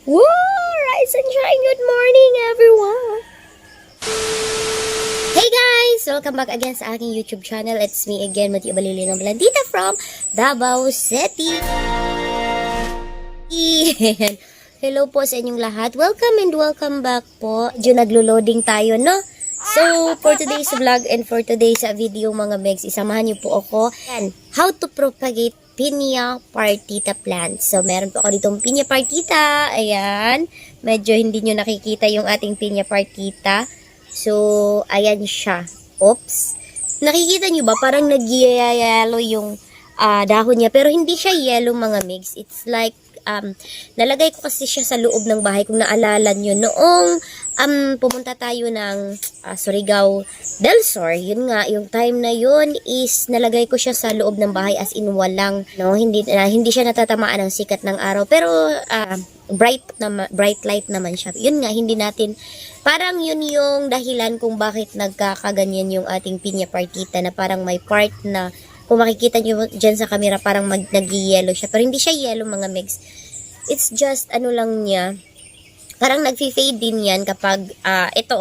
Woo! Rise and shine! Good morning, everyone! Hey guys! Welcome back again sa aking YouTube channel. It's me again, Matthew Balilingang Blandita from Davao City. Hello po sa inyong lahat. Welcome and welcome back po. Diyo naglo-loading tayo, no? So, for today's vlog and for today's video, mga megs, isamahan niyo po ako. And how to propagate Piña partita plant. So, meron po ako ditong Piña partita. Ayan. Medyo hindi nyo nakikita yung ating Piña partita. So, ayan siya. Oops. Nakikita nyo ba? Parang nag-yellow yung dahon niya. Pero hindi siya yellow, mga megs. It's like, nalagay ko kasi siya sa loob ng bahay. Kung naalala nyo, noong pumunta tayo ng Surigao del Sur, yun nga, yung time na yun is nalagay ko siya sa loob ng bahay as in walang, no, hindi siya natatamaan ng sikat ng araw. Pero bright light naman siya. Yun nga, hindi natin, parang yun yung dahilan kung bakit nagkakaganyan yung ating Piña partita, na parang may part na, kung makikita nyo dyan sa camera, parang nag-yellow siya. Pero hindi siya yellow, mga megs. It's just, ano lang niya, parang nag-fade din yan kapag ito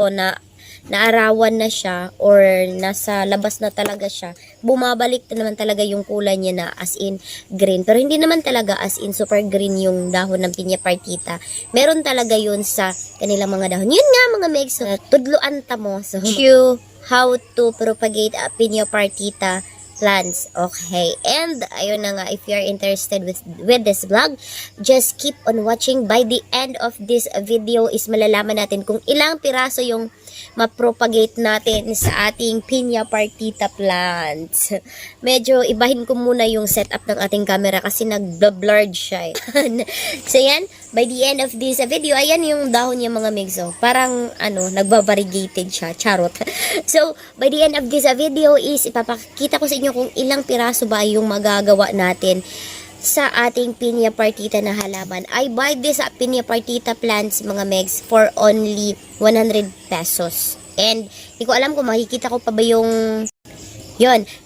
naarawan na siya or nasa labas na talaga siya. Bumabalik na naman talaga yung kulay niya na as in green. Pero hindi naman talaga as in super green yung dahon ng Piña partita. Meron talaga yun sa kanilang mga dahon. Yun nga, mga megs, tudloan ta mo. So, how to propagate a Piña partita plants. Okay, and ayun na nga, if you're interested with this vlog, just keep on watching. By the end of this video is malalaman natin kung ilang piraso yung mapropagate natin sa ating Piña partita plants. Medyo ibahin ko muna yung setup ng ating camera kasi nag-blurred siya. So yan, by the end of this video, ayan yung dahon niya, mga migso. Parang nagbavariegated siya. Charot. So, by the end of this video is ipapakita ko sa inyo kung ilang piraso ba yung magagawa natin sa ating Piña partita na halaman. I buy this Piña partita plants, mga megs, for only 100 pesos. And hindi ko alam kung makikita ko pa ba yung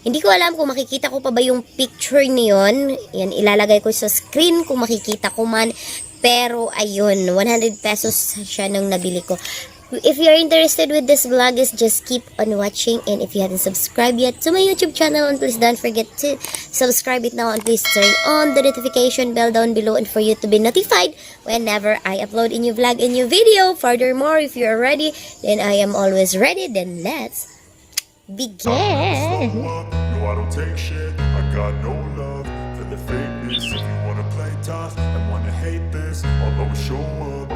hindi ko alam kung makikita ko pa ba yung picture niyon. Yan, ilalagay ko sa screen kung makikita ko man. Pero ayun, 100 pesos siya nung nabili ko. If you're interested with this vlog, just keep on watching. And if you haven't subscribed yet to my YouTube channel, please don't forget to subscribe it now. And please turn on the notification bell down below, and for you to be notified whenever I upload a new vlog, a new video. Furthermore, if you're ready, then I am always ready. Then let's begin. No, I don't take shit. I got no love for the fakeness. If you wanna play tough and wanna hate this, I'll always show up.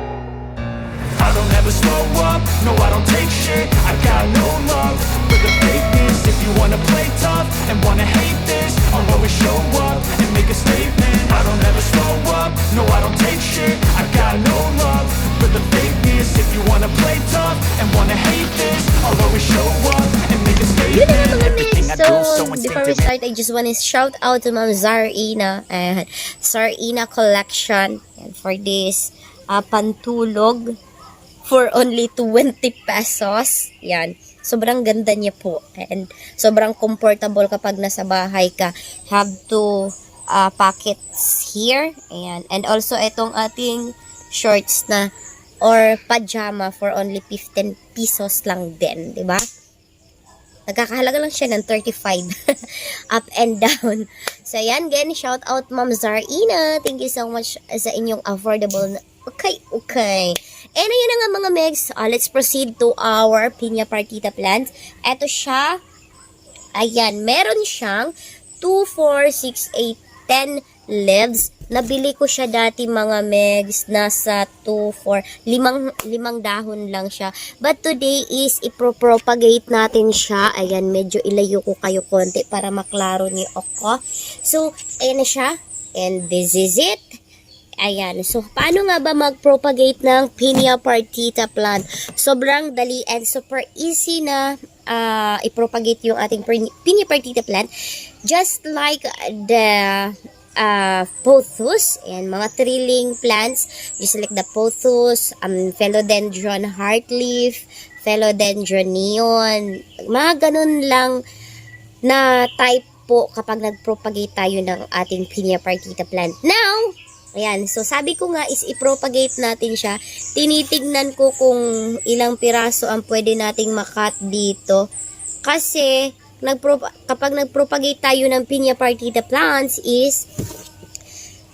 I don't ever slow up, no I don't take shit. I got no love for the fakeness. If you wanna play tough and wanna hate this, I'll always show up and make a statement. I don't ever slow up, no I don't take shit. I got no love for the fakeness. If you wanna play tough and wanna hate this, I'll always show up and make a Yun na statement. nga, mga Everything I megs. do So, so before we instinctive. start, I just want to shout out to Ma'am Zarina. Zarina Collection. And for this pantulog for only 20 pesos. Yan. Sobrang ganda niya po. And sobrang comfortable kapag nasa bahay ka. Have two pockets here. Ayan. And also, itong ating shorts na or pajama for only 15 pesos lang din. Diba? Nagkakahalaga lang siya ng 35 up and down. So, yan. Again, shout out Ma'am Zarina. Thank you so much sa inyong affordable na. Okay. And ayun na nga, mga megs. Let's proceed to our Piña partita plant. Ito siya. Ayan. Meron siyang 2, 4, 6, 8, 10 leaves. Nabili ko siya dati, mga megs. Nasa 2, 4, 5 dahon lang siya. But today is ipropropagate natin siya. Ayan. Medyo ilayo ko kayo konti para maklaro ni ako. So, ayan na siya. And this is it. Ayan. So, paano nga ba mag-propagate ng Piña partita plant? Sobrang dali and super easy na i-propagate yung ating Piña partita plant. Just like the pothos and mga triling plants, just like the pothos, philodendron heartleaf, philodendron neon, mga ganun lang na type po kapag nag-propagate tayo ng ating Piña partita plant. Now, Ayan, so sabi ko nga is i-propagate natin siya. Tinitignan ko kung ilang piraso ang pwede nating makat dito. Kasi, kapag nag-propagate tayo ng Piña Partita plants is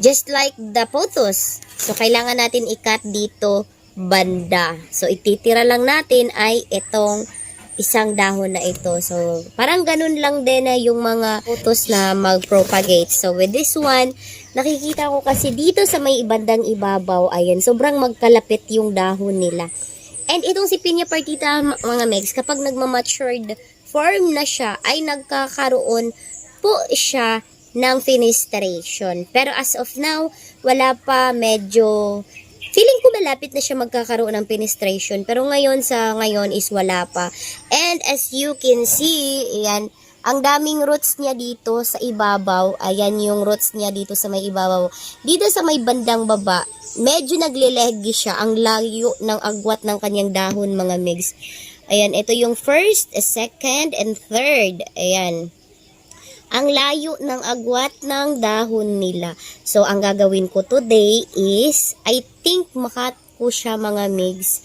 just like the photos. So, kailangan natin i-cut dito banda. So, ititira lang natin ay itong isang dahon na ito. So, parang ganun lang din na yung mga photos na mag-propagate. So, with this one, nakikita ko kasi dito sa may ibandang ibabaw, ayan, sobrang magkalapit yung dahon nila. And itong si Piña Partita, mga megs, kapag nagmamatured form na siya, ay nagkakaroon po siya ng fenestration. Pero as of now, wala pa, medyo feeling ko malapit na siya magkakaroon ng fenestration. Pero ngayon is wala pa. And as you can see, ayan, ang daming roots niya dito sa ibabaw. Ayan yung roots niya dito sa may ibabaw. Dito sa may bandang baba, medyo naglilegi siya. Ang layo ng agwat ng kanyang dahon, mga megs. Ayan, ito yung first, second, and third. Ayan. Ang layo ng agwat ng dahon nila. So, ang gagawin ko today is, I think makat ko siya, mga megs,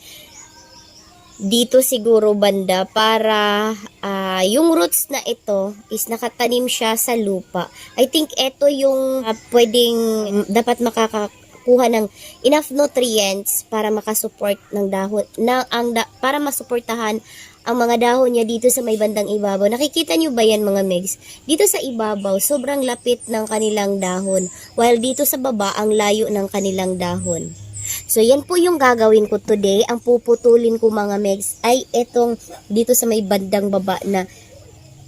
dito siguro banda para yung roots na ito is nakatanim siya sa lupa. I think ito yung pwedeng dapat makakakuha ng enough nutrients para makasupport ng dahon para masuportahan ang mga dahon niya dito sa may bandang ibabaw. Nakikita nyo ba yan, mga megs? Dito sa ibabaw, sobrang lapit ng kanilang dahon. While dito sa baba, ang layo ng kanilang dahon. So, yan po yung gagawin ko today. Ang puputulin ko, mga megs, ay itong dito sa may bandang baba na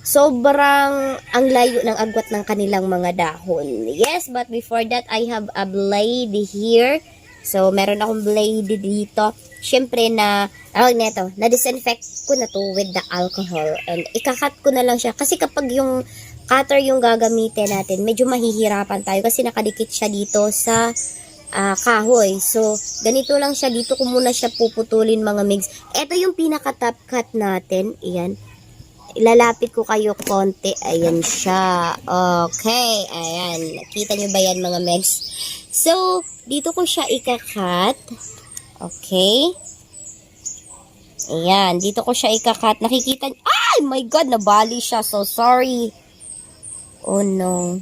sobrang ang layo ng agwat ng kanilang mga dahon. Yes, but before that, I have a blade here. So, meron akong blade dito. Siyempre na-disinfect ko na to with the alcohol. And ikakat ko na lang siya. Kasi kapag yung cutter yung gagamitin natin, medyo mahihirapan tayo. Kasi nakadikit siya dito sa kahoy. So, ganito lang siya. Dito ko muna siya puputulin, mga migs. Ito yung pinaka-top cut natin. Ayan. Ilalapit ko kayo konti. Ayan siya. Okay. Ayan. Nakita nyo ba yan, mga migs? So, dito ko siya ikakat. Okay. Ayan. Dito ko siya ikakat. Nakikita nyo. Ay! My God! Nabali siya. So, sorry. Oh, no.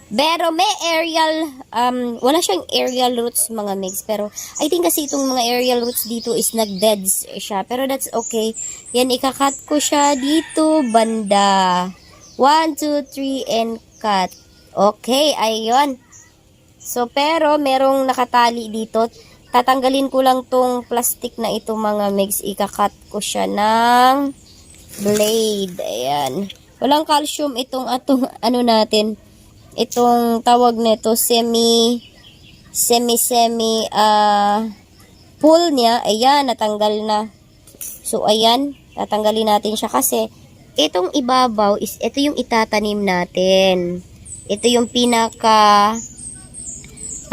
Pero may aerial, wala siyang aerial roots, mga migs. Pero, I think kasi itong mga aerial roots dito is nag-deads siya. Pero that's okay. Yan, ikakat ko siya dito, banda. 1, 2, 3, and cut. Okay, ayun. So, pero, merong nakatali dito. Tatanggalin ko lang tong plastic na ito, mga migs. Ikakat ko siya ng blade. Ayan. Walang calcium itong natin. Itong tawag nito semi pull niya, ayan, natanggal na. So, ayan, tatanggalin natin siya kasi itong ibabaw is, ito yung itatanim natin. Ito yung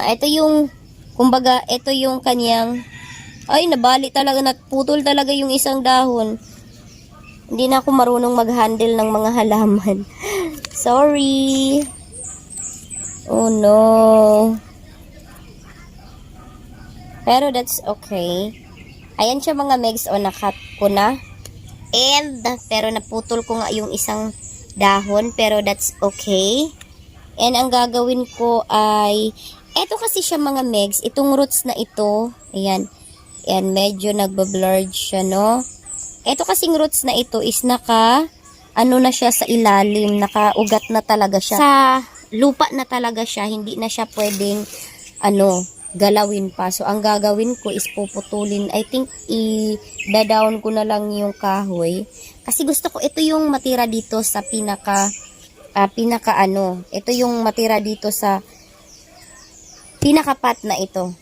ito yung, kumbaga, ito yung kanyang, ay, nabali talaga, naputol talaga yung isang dahon. Hindi na ako marunong mag-handle ng mga halaman. Sorry. Oh no. Pero that's okay. Ayan siya, mga megs. O, nakat ko na. And, pero naputol ko nga yung isang dahon. Pero that's okay. And ang gagawin ko ay, eto kasi siya, mga megs. Itong roots na ito. Ayan. Ayan, medyo nagbablurred siya, no? Eto kasing roots na ito is na siya sa ilalim. Nakaugat na talaga siya. Sa lupa na talaga siya, hindi na siya pwedeng galawin pa. So, ang gagawin ko is puputulin. I think, i-down ko na lang yung kahoy. Kasi gusto ko, ito yung matira dito sa ito yung matira dito sa pinaka-pot na ito.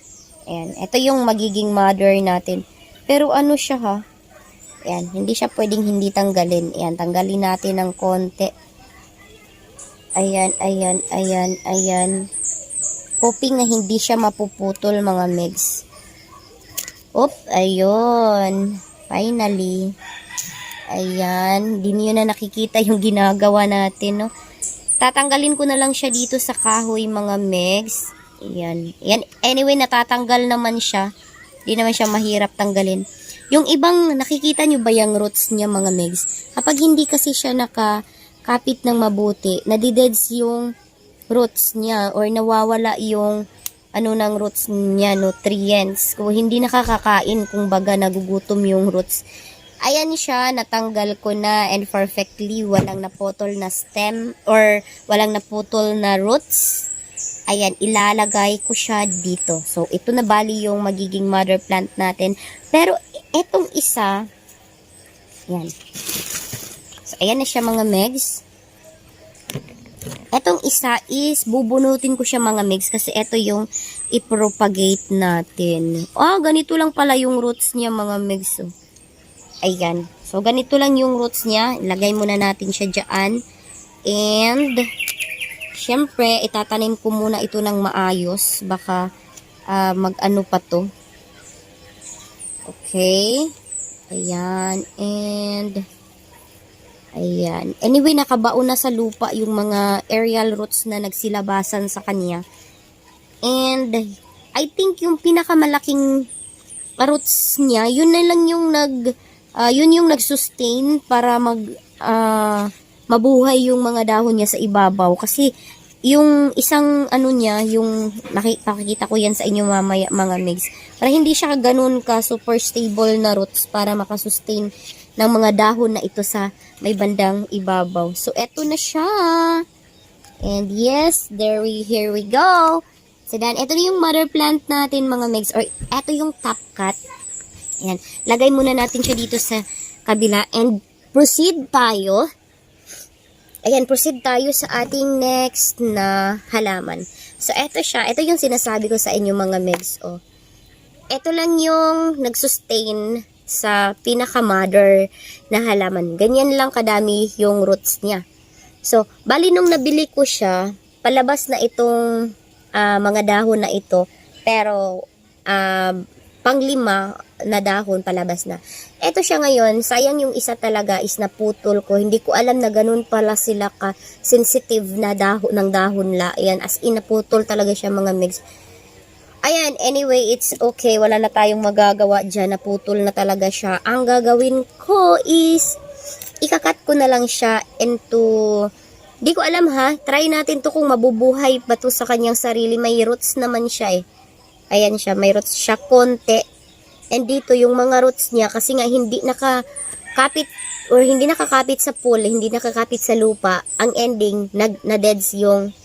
Ayan. Ito yung magiging mother natin. Pero siya, ha? Ayan. Hindi siya pwedeng hindi tanggalin. Ayan. Tanggalin natin ng konti. Ayan, ayan, ayan, ayan. Hoping na hindi siya mapuputol, mga megs. Oop, ayun. Finally. Ayan. Hindi niyo na nakikita yung ginagawa natin, no? Tatanggalin ko na lang siya dito sa kahoy, mga megs. Yan. Yan. Anyway, natatanggal naman siya. Di naman siya mahirap tanggalin. Yung ibang, nakikita nyo ba yung roots niya mga megs? Kapag hindi kasi siya nakakapit ng mabuti, nadideds yung roots niya or nawawala yung ng roots niya, nutrients. Kung hindi nakakakain, kung baga nagugutom yung roots. Ayan siya, natanggal ko na and perfectly, walang naputol na stem or walang naputol na roots. Ayan, ilalagay ko siya dito. So, ito na bali yung magiging mother plant natin. Pero, etong isa, ayan. So, ayan na siya mga megs. Etong isa is, bubunutin ko siya mga megs kasi ito yung i-propagate natin. Ganito lang pala yung roots niya mga megs. Oh. Ayan. So, ganito lang yung roots niya. Ilagay muna natin siya dyan. And, syempre, itatanim ko muna ito ng maayos. Baka mag-ano pa to. Okay. Ayan. And, ayan. Anyway, nakabaon na sa lupa yung mga aerial roots na nagsilabasan sa kanya. And, I think yung pinakamalaking roots niya, yun na lang yung yun yung nag-sustain para mabuhay yung mga dahon niya sa ibabaw. Kasi, yung isang niya, yung nakikita ko yan sa inyo mamaya mga megs, para hindi siya ganun ka super stable na roots para makasustain ng mga dahon na ito sa may bandang ibabaw. So, eto na siya. And yes, here we go. So, then, eto na yung mother plant natin mga megs, or eto yung top cut. Ayan. Lagay muna natin siya dito sa kabila and proceed tayo. Ayan, proceed tayo sa ating next na halaman. So, eto siya. Ito yung sinasabi ko sa inyo mga megs. Oh. Ito lang yung nagsustain sa pinaka-mother na halaman. Ganyan lang kadami yung roots niya. So, bali nung nabili ko siya, palabas na itong mga dahon na ito. Pero, panglima na dahon palabas na. Eto siya ngayon, sayang yung isa talaga is naputol ko. Hindi ko alam na ganun pala sila ka-sensitive na ng dahon la. Ayan, as in naputol talaga siya mga megs. Ayan, anyway, it's okay. Wala na tayong magagawa dyan. Naputol na talaga siya. Ang gagawin ko is, ikakat ko na lang siya into, di ko alam ha, try natin to kung mabubuhay ba to sa kanyang sarili. May roots naman siya eh. Ayan siya, may roots siya konti. And dito, yung mga roots niya, kasi nga hindi nakakapit, or hindi nakakapit sa pool, hindi nakakapit sa lupa, ang ending, na-deads yung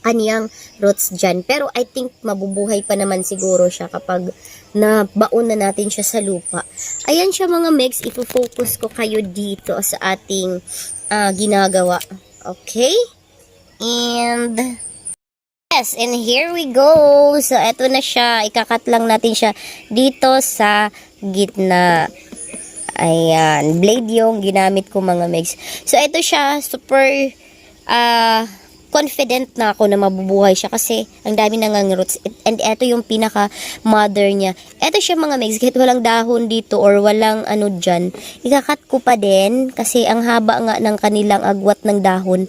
kaniyang roots dyan. Pero I think mabubuhay pa naman siguro siya kapag nabaon na natin siya sa lupa. Ayan siya mga megs, ipofocus ko kayo dito sa ating ginagawa. Okay? And yes, and here we go. So, eto na siya. Ikakat lang natin siya dito sa gitna. Ayan. Blade yung ginamit ko mga megs. So, eto siya. Super confident na ako na mabubuhay siya kasi ang dami nang roots. And eto yung pinaka-mother niya. Eto siya mga megs. Kahit walang dahon dito or walang dyan. Ikakat ko pa din kasi ang haba nga ng kanilang agwat ng dahon.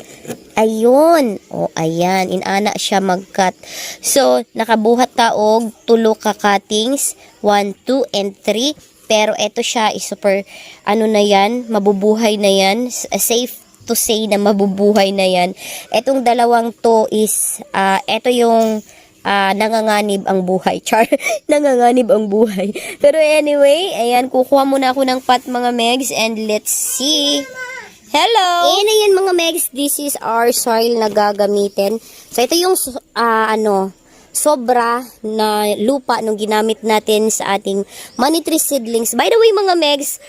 Ayun. O, ayan. Inana siya mag-cut. So, nakabuhat taog, tulo ka cuttings. 1, 2, and 3. Pero, eto siya is super, na yan, mabubuhay na yan. Safe to say na mabubuhay na yan. Etong dalawang to is, eto yung nanganganib ang buhay. Char, nanganganib ang buhay. Pero anyway, ayan, kukuha muna ako ng pot mga megs and let's see. Hello! Ayan mga megs, this is our soil na gagamitin. So, ito yung, sobra na lupa nung ginamit natin sa ating money tree seedlings. By the way mga megs,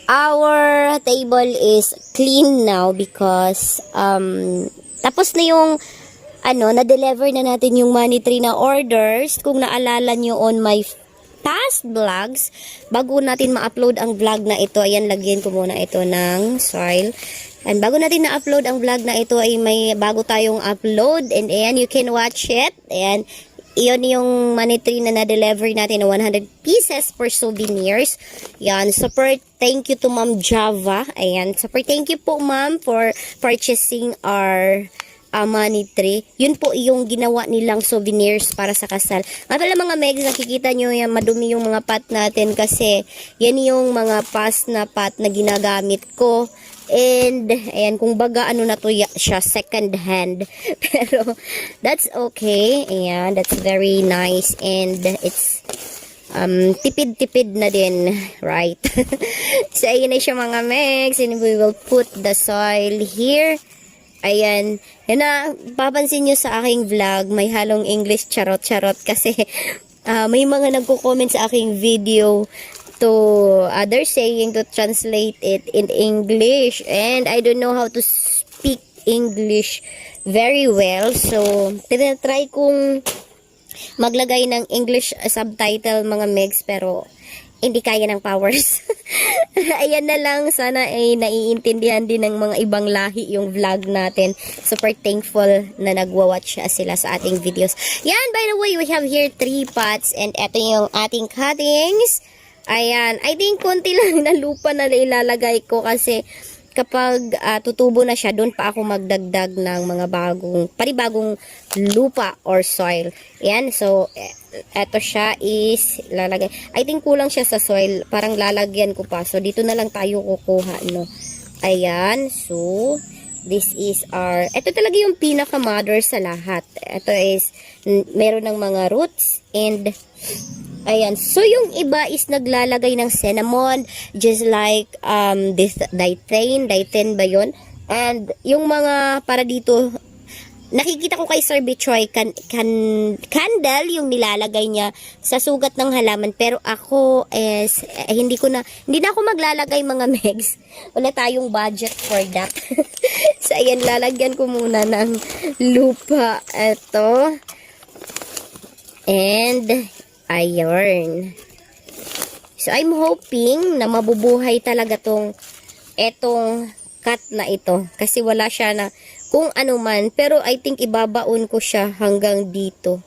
our table is clean now because, tapos na yung, na-deliver na natin yung money tree na orders. Kung naalala nyo on my past vlogs, bago natin ma-upload ang vlog na ito, ayan, lagyan ko muna ito ng soil. And bago natin na-upload ang vlog na ito, ay may bago tayong upload. And ayan, you can watch it. Ayan, iyon yung money tree na na-deliver natin na 100 pieces for souvenirs. Yan, super thank you to Ma'am Java. Ayan, super thank you po ma'am for purchasing our money tree. Yun po yung ginawa nilang souvenirs para sa kasal. Nga pala mga megs, nakikita nyo yan, madumi yung mga pot natin kasi yan yung mga past na pot na ginagamit ko. And, ayan, kung baga, ano na to siya, second hand. Pero, that's okay. Ayan, that's very nice. And, it's, tipid-tipid na din, right? So, ayan na siya mga megs. And we will put the soil here. Ayan. Yan na, papansin nyo sa aking vlog, may halong English charot-charot kasi may mga nagko-comment sa aking video to other saying to translate it in English. And I don't know how to speak English very well. So, tinatry kong maglagay ng English subtitle mga megs pero hindi kaya ng powers. Ayan na lang, sana ay naiintindihan din ng mga ibang lahi yung vlog natin. Super thankful na nagwa-watch sila sa ating videos. Yan, by the way, we have here 3 pots and eto yung ating cuttings. Ayan, I think konti lang na lupa na ilalagay ko kasi kapag tutubo na siya, doon pa ako magdagdag ng mga panibagong lupa or soil. Yan, so, eto siya is lalagay. I think kulang siya sa soil, parang lalagyan ko pa. So, dito na lang tayo kukuha, no? Ayan, so, this is ito talaga yung pinaka-mother sa lahat. Ito is, meron ng mga roots and ayan. So, yung iba is naglalagay ng cinnamon, just like, this, diethane ba yun? And, yung mga, para dito, nakikita ko kay Sir Bichoy, candle yung nilalagay niya sa sugat ng halaman. Pero ako, hindi na ako maglalagay mga megs. Wala tayong budget for that. So, ayan, lalagyan ko muna ng lupa. Ito. And, ayun. So, I'm hoping na mabubuhay talaga etong cut na ito. Kasi wala siya na kung ano man. Pero I think ibabaon ko siya hanggang dito.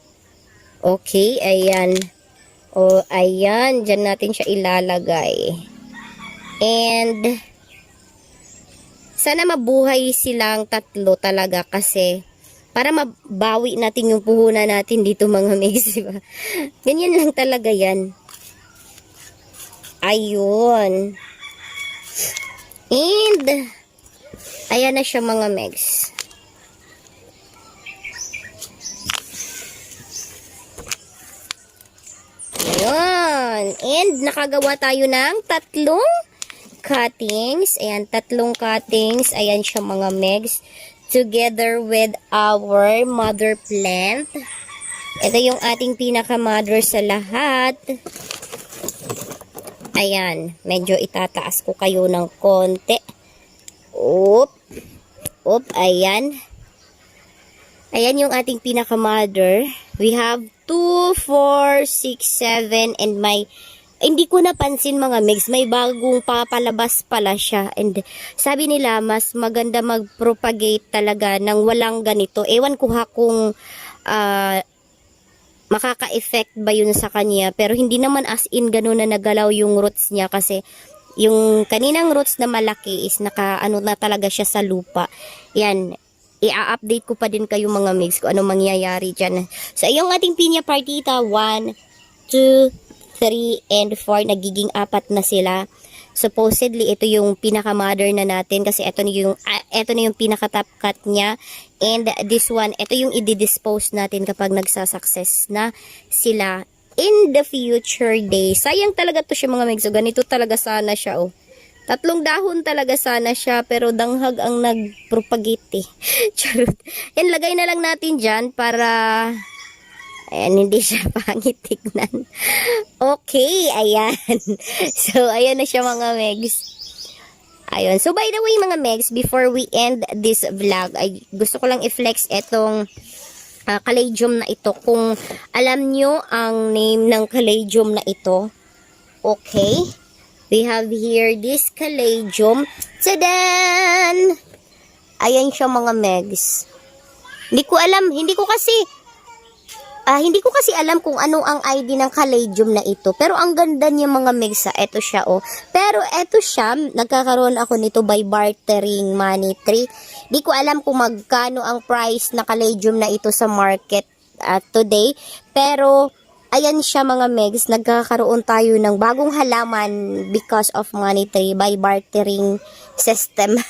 Okay, ayan. O, ayan. Diyan natin siya ilalagay. And, sana mabuhay silang tatlo talaga kasi para mabawi natin yung puhunan natin dito mga megs, diba? Ganyan lang talaga yan. Ayun. And, ayan na siya mga megs. Ayun. And, nakagawa tayo ng 3 cuttings. Ayan, 3 cuttings. Ayan siya mga megs. Together with our mother plant. Ito yung ating pinaka-mother sa lahat. Ayan. Medyo itataas ko kayo ng konti. Oop. Oop. Ayan. Ayan yung ating pinaka-mother. We have 2, 4, 6, 7, and hindi ko napansin mga megs, may bagong papalabas pala siya. And sabi nila, mas maganda mag-propagate talaga ng walang ganito. Ewan ko kung makaka-effect ba yun sa kanya. Pero hindi naman as in ganun na nagalaw yung roots niya kasi yung kaninang roots na malaki is naka-ano na talaga siya sa lupa. Yan. I-update ko pa din kayo mga megs kung ano mangyayari dyan. So, yung ating pinya partita, 1, 2, 3, and 4, nagiging 4 na sila. Supposedly, ito yung pinaka-mother na natin kasi ito na yung pinaka-top cut niya. And this one, ito yung i-dispose natin kapag nagsasucess na sila in the future days. Sayang talaga to siya mga megs. So, ganito talaga sana siya, oh. 3 dahon talaga sana siya, pero danghag ang nag-propagate, eh. Charot. And lagay na lang natin dyan para ayan, hindi siya pangit tignan. Okay, ayan. So, ayan na siya mga megs. Ayun. So, by the way mga megs, before we end this vlog, ay gusto ko lang i-flex etong caladium na ito. Kung alam nyo ang name ng caladium na ito, okay. We have here this caladium. Tadan! Ayan siya mga megs. Hindi ko alam, hindi ko kasi Hindi ko kasi alam kung ano ang ID ng Caladium na ito. Pero ang ganda niya mga megsa. Eto siya oh. Pero eto siya, nagkakaroon ako nito by bartering money tree. Di ko alam kung magkano ang price na Caladium na ito sa market today. Pero ayan siya mga megs, nagkakaroon tayo ng bagong halaman because of money tree by bartering system.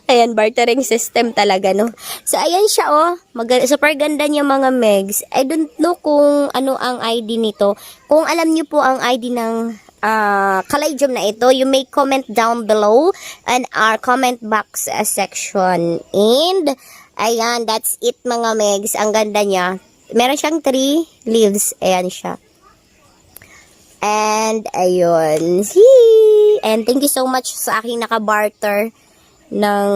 Ayan, bartering system talaga, no? So, ayan siya, oh. Super ganda niya mga megs. I don't know kung ano ang ID nito. Kung alam niyo po ang ID ng Caladium na ito, you may comment down below in our comment box section. And, ayan, that's it mga megs. Ang ganda niya. Meron siyang 3 leaves. Ayan siya. And, ayun. See? And thank you so much sa aking nakabarter ng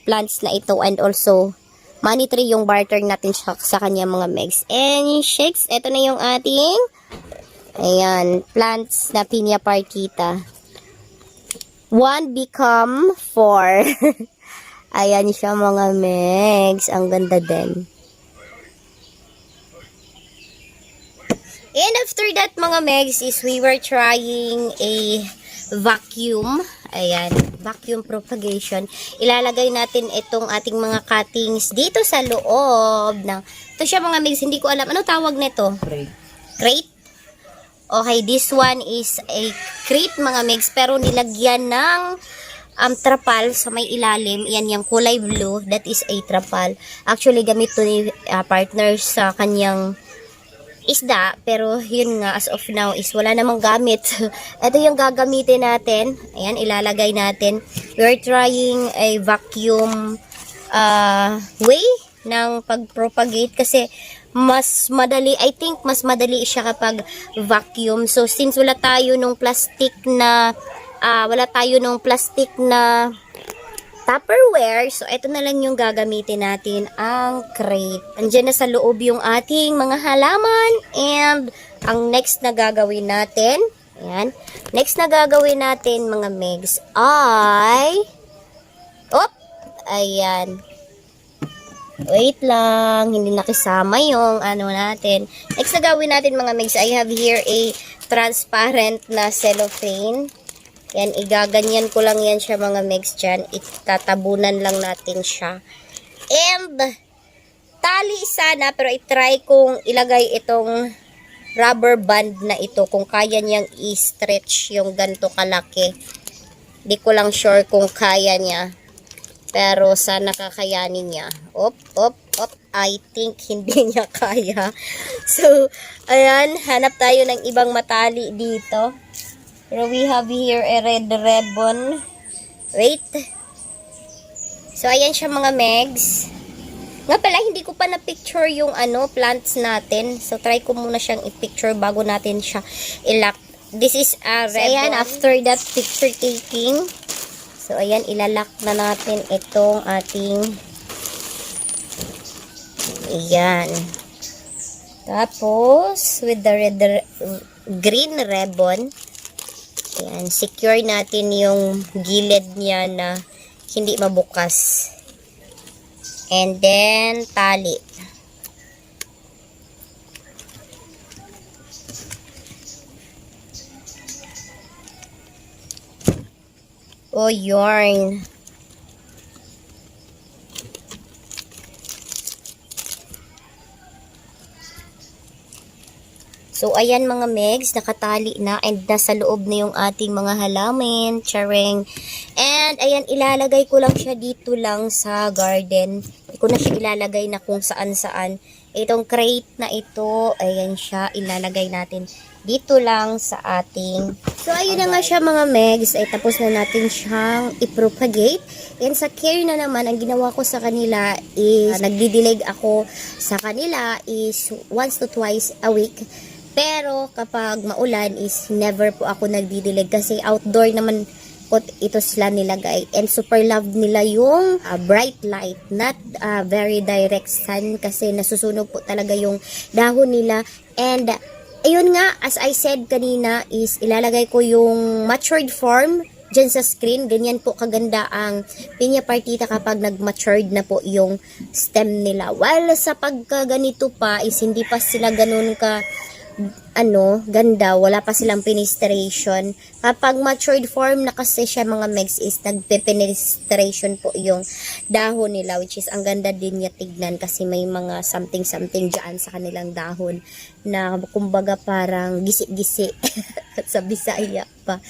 plants na ito. And also, money tree yung barter natin sa kanya mga megs. And, shakes. Ito na yung ating, ayan, plants na Piña Partita. 1 become 4. Ayan siya mga megs. Ang ganda din. And after that mga megs is we were trying a vacuum. Ayan, vacuum propagation. Ilalagay natin itong ating mga cuttings dito sa loob ng... Ito siya mga megs, hindi ko alam. Ano tawag nito? Crate? Okay, this one is a crate mga megs, pero nilagyan ng trapal sa may ilalim. Yan yung kulay blue. That is a trapal. Actually, gamit to ni partner sa kanyang isda, pero yun nga, as of now is wala namang gamit. Ito yung gagamitin natin. Ayan, ilalagay natin. We're trying a vacuum way ng pag-propagate kasi mas madali, I think mas madali siya kapag vacuum. So since wala tayo nung plastic na Tupperware. So, ito na lang yung gagamitin natin, ang crate. Andiyan na sa loob yung ating mga halaman. And, ang next na gagawin natin, ayan, next na gagawin natin, mga megs, ay, ayan. Wait lang, hindi nakisama yung ano natin. Next na gawin natin, mga megs, I have here a transparent na cellophane. Yan, igaganyan ko lang yan siya mga megs dyan. Itatabunan lang natin siya. And, tali sana, pero itry kong ilagay itong rubber band na ito. Kung kaya niyang i-stretch yung ganito kalaki. Di ko lang sure kung kaya niya. Pero sana kakayanin niya. I think hindi niya kaya. So, ayan, hanap tayo ng ibang matali dito. Pero we have here a red ribbon. Wait. So, ayan siya mga megs. Nga pala, hindi ko pa na-picture yung plants natin. So, try ko muna siyang i-picture bago natin siya ilak. This is a ribbon. So, ayan, after that picture taking. So, ayan, ilalak na natin itong ating ayan. Tapos, with the green ribbon, ayan, secure natin yung gilid niya na hindi mabukas. And then, tali. O, yarn. So, ayan mga megs, nakatali na and nasa loob na yung ating mga halaman, charing. And, ayan, ilalagay ko lang siya dito lang sa garden. Hindi ko na siya ilalagay na kung saan-saan. Itong crate na ito, ayan siya, ilalagay natin dito lang sa ating... So, ayun na nga siya mga megs, ay tapos na natin siyang i-propagate. And sa care na naman, ang ginawa ko sa kanila is, nagdidilig ako sa kanila is once to twice a week. Pero kapag maulan is never po ako nagdidilig kasi outdoor naman po ito sila nilagay. And super love nila yung bright light, not very direct sun kasi nasusunog po talaga yung dahon nila. And ayun nga, as I said kanina is ilalagay ko yung matured form dyan sa screen. Ganyan po kaganda ang pinya partita kapag nag-matured na po yung stem nila. While sa pagkaganito pa is hindi pa sila ganun ka ganda, wala pa silang penetration. Kapag matured form na kasi siya mga megs is nagpe-penetration po yung dahon nila, which is ang ganda din niya tignan kasi may mga something dyan sa kanilang dahon na kumbaga parang gisi-gisi sa Bisaya pa.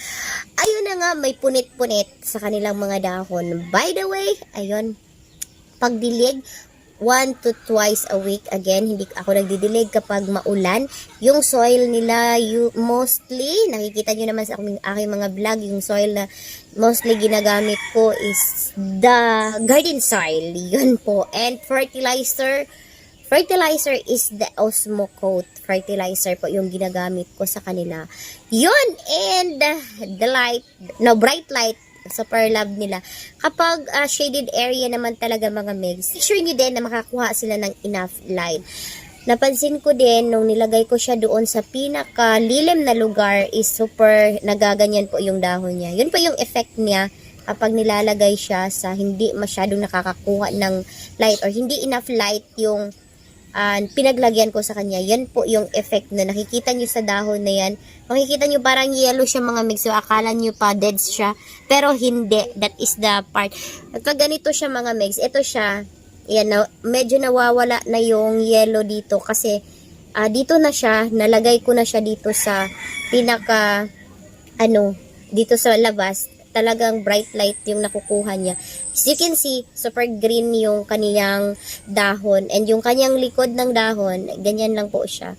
Ayun na nga, may punit-punit sa kanilang mga dahon. By the way, ayun, pagdilig, 1 to twice a week. Again, hindi ako nagdidilig kapag maulan. Yung soil nila, mostly, nakikita nyo naman sa aking mga vlog, yung soil na mostly ginagamit ko is the garden soil. Yun po. And fertilizer is the Osmo Coat fertilizer po yung ginagamit ko sa kanila. Yun, and the bright light, super love nila. Kapag shaded area naman talaga mga megs, make sure nyo din na makakuha sila ng enough light. Napansin ko din, nung nilagay ko siya doon sa pinakalilim na lugar, is super nagaganyan po yung dahon niya. Yun po yung effect niya kapag nilalagay siya sa hindi masyadong nakakakuha ng light or hindi enough light yung pinaglagyan ko sa kanya. Yan po yung effect na nakikita nyo sa dahon na yan. Makikita nyo parang yellow siya mga megs. So akala nyo pa dead siya. Pero hindi. That is the part. Pag ganito siya mga megs, ito siya. Yan, medyo nawawala na yung yellow dito. Kasi dito na siya. Nalagay ko na siya dito sa pinaka dito sa labas. Talagang bright light yung nakukuha niya. As you can see, super green yung kaniyang dahon. And yung kanyang likod ng dahon, ganyan lang po siya.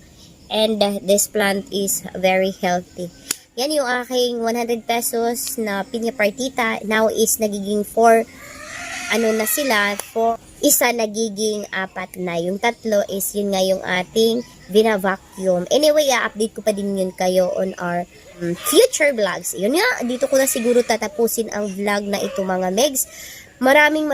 And this plant is very healthy. Yan yung aking 100 pesos na pinya partita. Now is nagiging 4, na sila. 4, isa nagiging 4 na. Yung tatlo is yun nga yung ating vina-vacuum. Anyway, update ko pa din yun kayo on our future vlogs. Yun nga, dito ko na siguro tatapusin ang vlog na ito mga megs. Maraming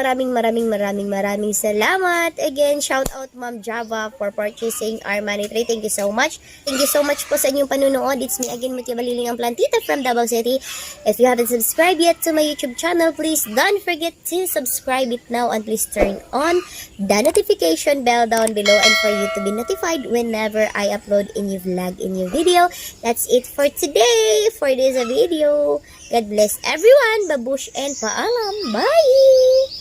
salamat. Again, shout out Ma'am Java for purchasing our money tray. Thank you so much. Thank you so much po sa inyong panunood. It's me again, Mutia Baliling ang Plantita from Davao City. If you haven't subscribed yet to my YouTube channel, please don't forget to subscribe it now and please turn on the notification bell down below and for you to be notified whenever I upload a new vlog, a new video. That's it for today, for this video. God bless everyone. Babush and paalam. Bye!